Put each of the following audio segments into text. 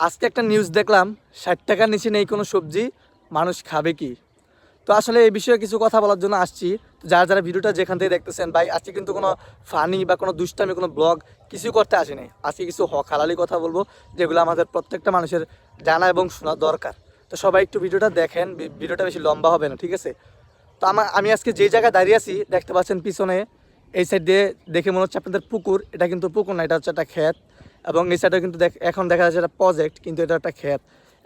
আজকে একটা নিউজ দেখলাম 60 টাকার নিচে নেই কোনো সবজি, মানুষ খাবে কি? তো আসলে এই বিষয়ে কিছু কথা বলার জন্য আসছি। যারা যারা ভিডিওটা যেখান থেকে দেখতেছেন ভাই, আজকে কিন্তু কোনো ফানি বা কোনো দুষ্টামি কোনো ব্লগ কিছু করতে আসেনি। আজকে কিছু হক হালালি কথা বলবো, যেগুলো আমাদের প্রত্যেকটা মানুষের জানা এবং শোনা দরকার। তো সবাই একটু ভিডিওটা দেখেন, ভিডিওটা বেশি লম্বা হবে না, ঠিক আছে? তো আমি আজকে যে জায়গায় দাঁড়িয়ে আছি দেখতে পাচ্ছেন পিছনে, এই সাইড দিয়ে দেখে মনে হচ্ছে আপনাদের পুকুর। এটা কিন্তু পুকুর না, এটা হচ্ছে একটা ক্ষেত। এবং এই সাইডে কিন্তু এখন দেখা যাচ্ছে একটা প্রজেক্ট, কিন্তু এটা একটা ক্ষেত।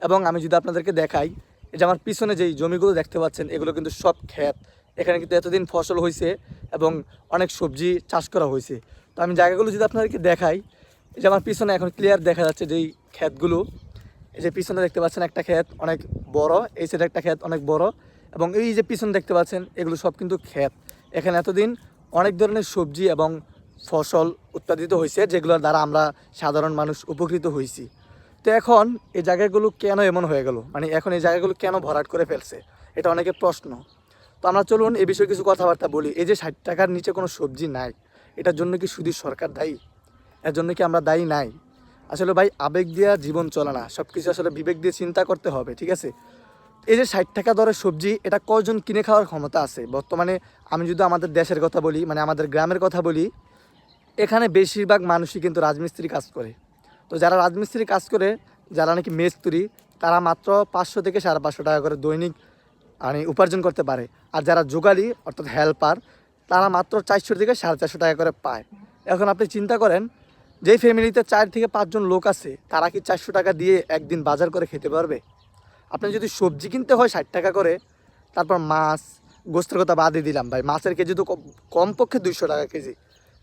এবং আমি যদি আপনাদেরকে দেখাই, এই যে আমার পিছনে যেই জমিগুলো দেখতে পাচ্ছেন, এগুলো কিন্তু সব ক্ষেত। এখানে কিন্তু এতদিন ফসল হয়েছে এবং অনেক সবজি চাষ করা হয়েছে। তো আমি জায়গাগুলো যদি আপনাদেরকে দেখাই, এই যে আমার পিছনে এখন ক্লিয়ার দেখা যাচ্ছে যেই ক্ষেতগুলো। এই যে পিছনে দেখতে পাচ্ছেন একটা ক্ষেত অনেক বড়, এই সাইডে একটা ক্ষেত অনেক বড়, এবং এই যে পিছনে দেখতে পাচ্ছেন এগুলো সব কিন্তু ক্ষেত। এখানে এতদিন অনেক ধরনের সবজি এবং ফসল উৎপাদিত হয়েছে, যেগুলোর দ্বারা আমরা সাধারণ মানুষ উপকৃত হয়েছি। তো এখন এই জায়গাগুলো কেন এমন হয়ে গেল, মানে এখন এই জায়গাগুলো কেন ভরাট করে ফেলছে, এটা অনেকের প্রশ্ন। তো আমরা চলুন এ বিষয়ে কিছু কথাবার্তা বলি। এই যে 60 টাকার নিচে কোনো সবজি নাই, এটার জন্য কি শুধু সরকার দায়ী? এর জন্য কি আমরা দায়ী নাই? আসলে ভাই, আবেগ দিয়ে জীবন চলে না, সব কিছু আসলে বিবেক দিয়ে চিন্তা করতে হবে, ঠিক আছে? এই যে 60 টাকা দরের সবজি, এটা কয়জন কিনে খাওয়ার ক্ষমতা আছে বর্তমানে? আমি যদি আমাদের দেশের কথা বলি, মানে আমাদের গ্রামের কথা বলি, এখানে বেশিরভাগ মানুষই কিন্তু রাজমিস্ত্রি কাজ করে। তো যারা রাজমিস্ত্রি কাজ করে, যারা নাকি মেস্তুরি, তারা মাত্র 500 থেকে 550 টাকা করে দৈনিক মানে উপার্জন করতে পারে। আর যারা যোগালি অর্থাৎ হেল্পার, তারা মাত্র 400 থেকে 450 টাকা করে পায়। এখন আপনি চিন্তা করেন, যেই ফ্যামিলিতে 4 থেকে 5 জন লোক আছে, তারা কি 400 টাকা দিয়ে একদিন বাজার করে খেতে পারবে? আপনি যদি সবজি কিনতে হয় 60 টাকা করে, তারপর মাছ, গোস্তের কথা বাদই দিলাম ভাই, মাছের কেজি তো কমপক্ষে 200 টাকা কেজি।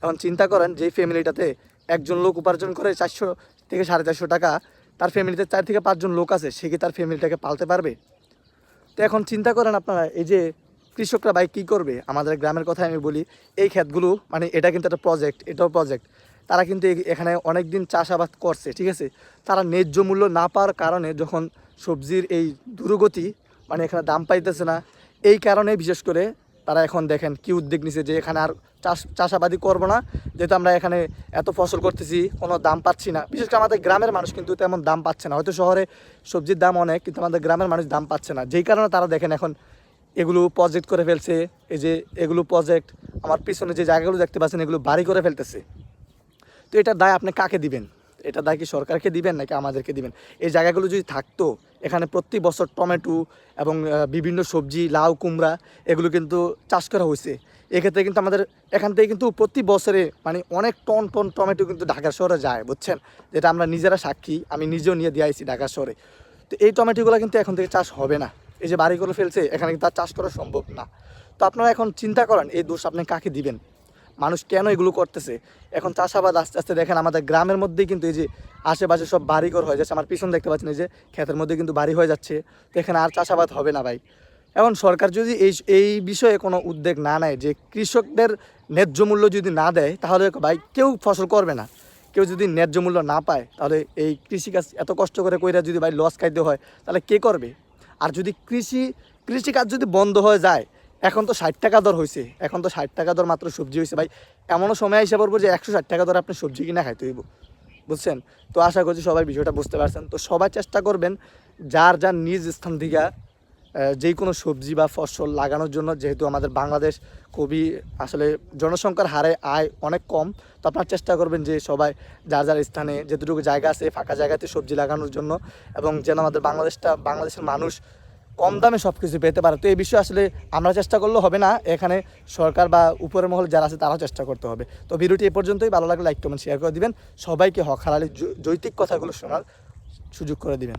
এখন চিন্তা করেন, যেই ফ্যামিলিটাতে একজন লোক উপার্জন করে 400 থেকে 450 টাকা, তার ফ্যামিলিতে 4 থেকে 5 জন লোক আছে, সে কি তার ফ্যামিলিটাকে পালতে পারবে? তো এখন চিন্তা করেন আপনারা, এই যে কৃষকরা ভাই কী করবে? আমাদের গ্রামের কথা আমি বলি, এই ক্ষেতগুলো, মানে এটা কিন্তু একটা প্রজেক্ট, এটাও প্রজেক্ট। তারা কিন্তু এখানে অনেক দিন চাষাবাদ করছে, ঠিক আছে? তারা ন্যায্য মূল্য না পাওয়ার কারণে, যখন সবজির এই দুর্গতি, মানে এখানে দাম পাইতেছে না, এই কারণে বিশেষ করে তারা এখন দেখেন কি উদ্যোগ নিছে, যে এখানে আর চাষাবাদি করবো না, যেহেতু আমরা এখানে এত ফসল করতেছি, কোনো দাম পাচ্ছি না। বিশেষ করে আমাদের গ্রামের মানুষ কিন্তু তেমন দাম পাচ্ছে না। হয়তো শহরে সবজির দাম অনেক, কিন্তু আমাদের গ্রামের মানুষ দাম পাচ্ছে না, যেই কারণে তারা দেখেন এখন এগুলো প্রজেক্ট করে ফেলছে। এই যে এগুলো প্রজেক্ট, আমার পিছনে যে জায়গাগুলো দেখতে পাচ্ছেন, এগুলো বাড়ি করে ফেলতেছে। তো এটার দায় আপনি কাকে দিবেন? এটা দায় কি সরকারকে দিবেন নাকি আমাদেরকে দিবেন? এই জায়গাগুলো যদি থাকতো, এখানে প্রতি বছর টমেটো এবং বিভিন্ন সবজি, লাউ, কুমড়া, এগুলো কিন্তু চাষ করা হয়েছে। এক্ষেত্রে কিন্তু আমাদের এখান থেকে কিন্তু প্রতি বছরে মানে অনেক টন টন টমেটো কিন্তু ঢাকা শহরে যায়, বুঝছেন? যেটা আমরা নিজেরা সাক্ষী, আমি নিজেও নিয়ে দিয়ে আইছি ঢাকা শহরে। তো এই টমেটোগুলো কিন্তু এখন থেকে চাষ হবে না। এই যে বাড়ি করে ফেলছে, এখানে কিন্তু আর চাষ করা সম্ভব না। তো আপনারা এখন চিন্তা করেন, এই দোষ আপনি কাকে দিবেন? মানুষ কেন এগুলো করতেছে? এখন চাষাবাদ আস্তে আস্তে দেখেন আমাদের গ্রামের মধ্যেই কিন্তু এই যে আশেপাশে সব বাড়িঘর হয়ে যাচ্ছে। আমার পিছন দেখতে পাচ্ছেন, এই যে ক্ষেতের মধ্যে কিন্তু বাড়ি হয়ে যাচ্ছে। তো এখানে আর চাষাবাদ হবে না ভাই। এখন সরকার যদি এই এই বিষয়ে কোনো উদ্যোগ না নেয়, যে কৃষকদের ন্যায্য মূল্য যদি না দেয়, তাহলে ভাই কেউ ফসল করবে না। কেউ যদি ন্যায্য মূল্য না পায়, তাহলে এই কৃষিকাজ এত কষ্ট করে কইরা যদি ভাই লস খাইতে হয়, তাহলে কে করবে? আর যদি কৃষিকাজ যদি বন্ধ হয়ে যায়, এখন তো 60 টাকা দর হয়েছে, এখন তো 60 টাকা দর মাত্র সবজি হয়েছে ভাই। এমনও সময় এসে পড়বো যে 160 টাকা দরে আপনি সবজি কিনা খাইতে হইব, বুঝছেন? তো আশা করছি সবাই বিষয়টা বুঝতে পারছেন। তো সবাই চেষ্টা করবেন যার যার নিজ স্থান থেকে যেই কোনো সবজি বা ফসল লাগানোর জন্য। যেহেতু আমাদের বাংলাদেশ খুবই আসলে জনসংখ্যার হারে আয় অনেক কম, তো আপনার চেষ্টা করবেন যে সবাই যার যার স্থানে যেটুকু জায়গা আছে, ফাঁকা জায়গাতে সবজি লাগানোর জন্য, এবং যেন আমাদের বাংলাদেশের মানুষ কম দামে সব কিছু পেতে পারে। তো এই বিষয়ে আসলে আমরা চেষ্টা করলেও হবে না, এখানে সরকার বা উপরের মহল যারা আছে তারাও চেষ্টা করতে হবে। তো ভিডিওটি এ পর্যন্তই। ভালো লাগলে লাইক কমেন্ট শেয়ার করে দিবেন। সবাইকে হক হালালি যৌক্তিক কথাগুলো শোনার সুযোগ করে দিবেন।